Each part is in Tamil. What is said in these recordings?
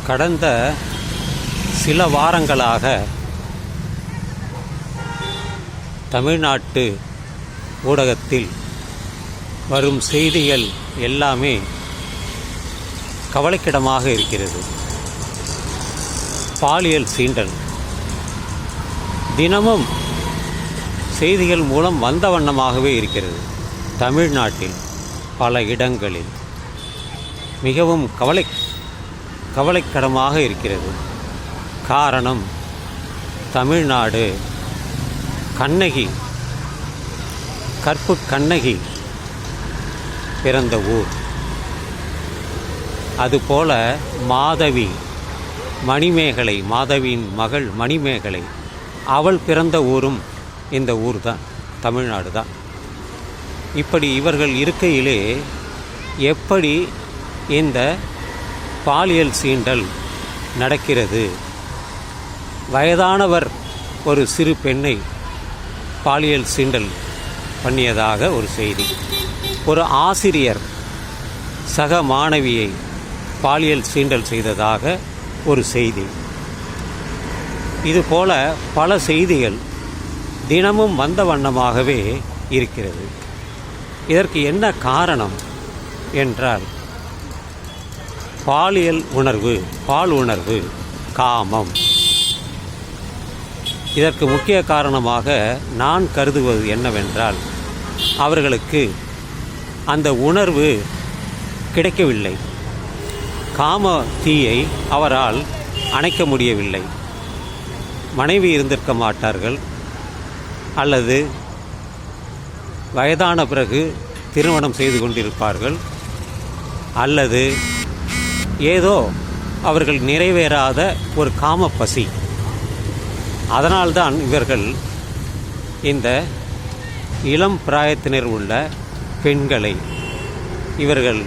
கடந்த சில வாரங்களாக தமிழ்நாட்டு ஊடகத்தில் வரும் செய்திகள் எல்லாமே கவலைக்கிடமாக இருக்கிறது. பாலியல் சீண்டல் தினமும் செய்திகள் மூலம் வந்த வண்ணமாகவே இருக்கிறது. தமிழ்நாட்டில் பல இடங்களில் மிகவும் கவலைக்கிடமாக இருக்கிறது. காரணம், தமிழ்நாடு கற்பு கண்ணகி பிறந்த ஊர். அதுபோல மாதவியின் மகள் மணிமேகலை அவள் பிறந்த ஊரும் இந்த ஊர் தான், தமிழ்நாடு தான். இப்படி இவர்கள் இருக்கையிலே எப்படி இந்த பாலியல் சீண்டல் நடக்கிறது? வயதானவர் ஒரு சிறு பெண்ணை பாலியல் சீண்டல் பண்ணியதாக ஒரு செய்தி. ஒரு ஆசிரியர் சக மாணவியை பாலியல் சீண்டல் செய்ததாக ஒரு செய்தி. இதுபோல பல செய்திகள் தினமும் வந்த வண்ணமாகவே இருக்கிறது. இதற்கு என்ன காரணம் என்றால், பால் உணர்வு, காமம். இதற்கு முக்கிய காரணமாக நான் கருதுவது என்னவென்றால், அவர்களுக்கு அந்த உணர்வு கிடைக்கவில்லை. காம தீயை அவரால் அணைக்க முடியவில்லை. மனைவி இருந்திருக்க மாட்டார்கள், அல்லது வயதான பிறகு திருமணம் செய்து கொண்டிருப்பார்கள், அல்லது ஏதோ அவர்கள் நிறைவேறாத ஒரு காம பசி. அதனால்தான் இவர்கள் இந்த இளம் பிராயத்தினர் உள்ள பெண்களை இவர்கள்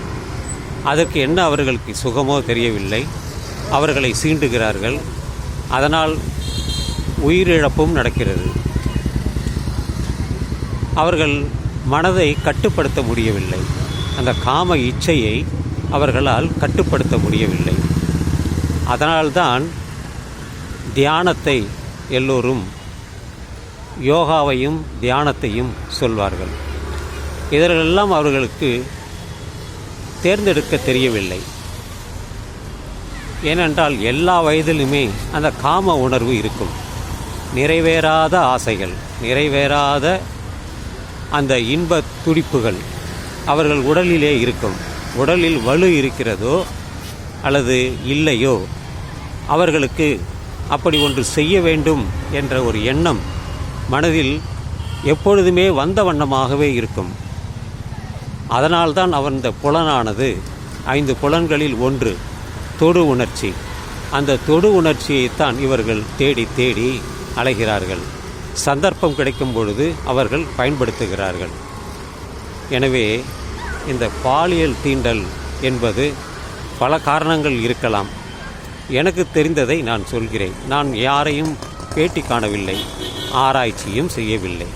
அதற்கு என்ன அவர்களுக்கு சுகமோ தெரியவில்லை, அவர்களை சீண்டுகிறார்கள். அதனால் உயிரிழப்பும் நடக்கிறது. அவர்கள் மனதை கட்டுப்படுத்த முடியவில்லை. அந்த காம இச்சையை அவர்களால் கட்டுப்படுத்த முடியவில்லை. அதனால்தான் தியானத்தை எல்லோரும், யோகாவையும் தியானத்தையும் சொல்வார்கள். இதெல்லாம் அவர்களுக்கு தேர்ந்தெடுக்க தெரியவில்லை. ஏனென்றால் எல்லா வயதிலுமே அந்த காம உணர்வு இருக்கும். நிறைவேறாத ஆசைகள், நிறைவேறாத அந்த இன்ப துடிப்புகள் அவர்கள் உடலிலே இருக்கும். உடலில் வலு இருக்கிறதோ அல்லது இல்லையோ, அவர்களுக்கு அப்படி ஒன்று செய்ய வேண்டும் என்ற ஒரு எண்ணம் மனதில் எப்பொழுதுமே வந்த வண்ணமாகவே இருக்கும். அதனால்தான் இந்த புலனானது 5 புலன்களில் ஒன்று தொடு உணர்ச்சி. அந்த தொடு உணர்ச்சியைத்தான் இவர்கள் தேடி தேடி அலைகிறார்கள். சந்தர்ப்பம் கிடைக்கும் பொழுது அவர்கள் பயன்படுத்துகிறார்கள். எனவே இந்த பாலியல் தீண்டல் என்பது பல காரணங்கள் இருக்கலாம். எனக்கு தெரிந்ததை நான் சொல்கிறேன். நான் யாரையும் பேட்டி காணவில்லை, ஆராய்ச்சியும் செய்யவில்லை.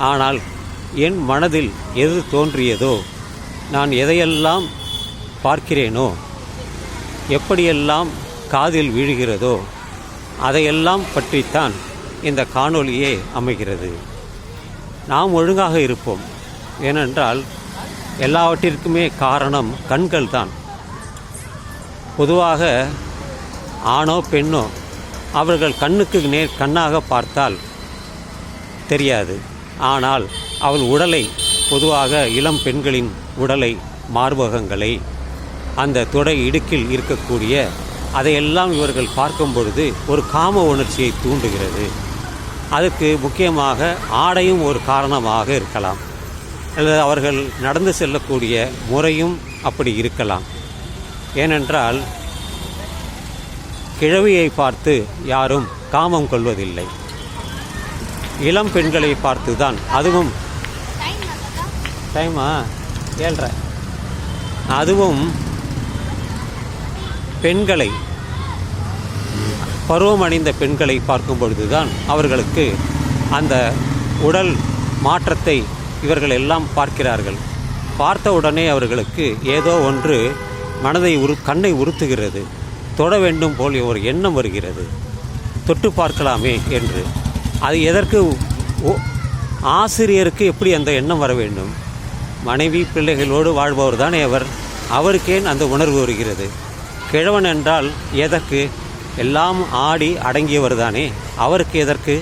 ஆனால் என் மனதில் எது தோன்றியதோ, நான் எதையெல்லாம் பார்க்கிறேனோ, எப்படியெல்லாம் காதில் விழுகிறதோ, அதையெல்லாம் பற்றித்தான் இந்த காணொளியே அமைகிறது. நாம் ஒழுங்காக இருப்போம். ஏனென்றால் எல்லாவற்றிற்குமே காரணம் கண்கள் தான். பொதுவாக ஆணோ பெண்ணோ அவர்கள் கண்ணுக்கு கண்ணாக பார்த்தால் தெரியாது. ஆனால் அவள் உடலை, பொதுவாக இளம் பெண்களின் உடலை, மார்பகங்களை, அந்த தொடை இடுக்கில் இருக்கக்கூடிய அதையெல்லாம் இவர்கள் பார்க்கும் பொழுது ஒரு காம உணர்ச்சியை தூண்டுகிறது. அதுக்கு முக்கியமாக ஆடையும் ஒரு காரணமாக இருக்கலாம், அல்லது அவர்கள் நடந்து செல்லக்கூடிய முறையும் அப்படி இருக்கலாம். ஏனென்றால் கிழவியை பார்த்து யாரும் காமம் கொள்வதில்லை. இளம் பெண்களை பார்த்து தான். அதுவும் டைமா 7:30. அதுவும் பெண்களை, பருவமடைந்த பெண்களை பார்க்கும் பொழுதுதான் அவர்களுக்கு அந்த உடல் மாற்றத்தை இவர்கள் எல்லாம் பார்க்கிறார்கள். பார்த்த உடனே அவர்களுக்கு ஏதோ ஒன்று கண்ணை உறுத்துகிறது. தொட வேண்டும் போல் ஒரு எண்ணம் வருகிறது, தொட்டு பார்க்கலாமே என்று. அது எதற்கு? ஆசிரியருக்கு எப்படி அந்த எண்ணம் வர வேண்டும்? மனைவி பிள்ளைகளோடு வாழ்பவர் தானே அவருக்கேன் அந்த உணர்வு வருகிறது? கிழவன் என்றால் எதற்கு? எல்லாம் ஆடி அடங்கியவர் தானே, அவருக்கு எதற்கு?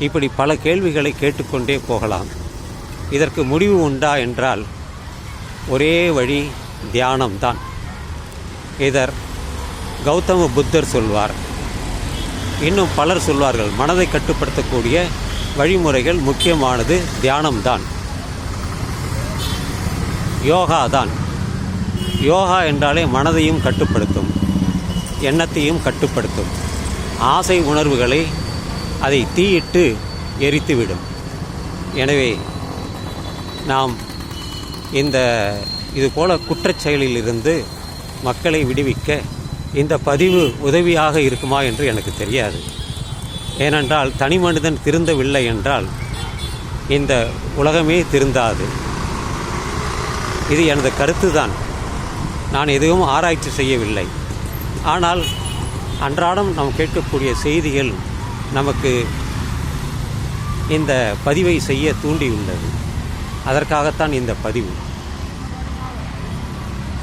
இப்படி பல கேள்விகளை கேட்டுக்கொண்டே போகலாம். இதற்கு முடிவு உண்டா என்றால் ஒரே வழி தியானம்தான். இதர் கௌதம புத்தர் சொல்வார், இன்னும் பலர் சொல்வார்கள். மனதை கட்டுப்படுத்தக்கூடிய வழிமுறைகள் முக்கியமானது தியானம்தான், யோகா தான். யோகா என்றாலே மனதையும் கட்டுப்படுத்தும், எண்ணத்தையும் கட்டுப்படுத்தும். ஆசை உணர்வுகளை அதை தீயிட்டு எரித்துவிடும். எனவே நாம் இதுபோல குற்றச்செயலிலிருந்து மக்களை விடுவிக்க இந்த பதிவு உதவியாக இருக்குமா என்று எனக்கு தெரியாது. ஏனென்றால் தனி மனிதன் திருந்தவில்லை என்றால் இந்த உலகமே திருந்தாது. இது எனது கருத்து தான். நான் எதுவும் ஆராய்ச்சி செய்யவில்லை. ஆனால் அன்றாடம் நாம் கேட்கக்கூடிய செய்திகள் நமக்கு இந்த பதிவை செய்ய தூண்டியுள்ளது. அதற்காகத்தான் இந்த பதிவு.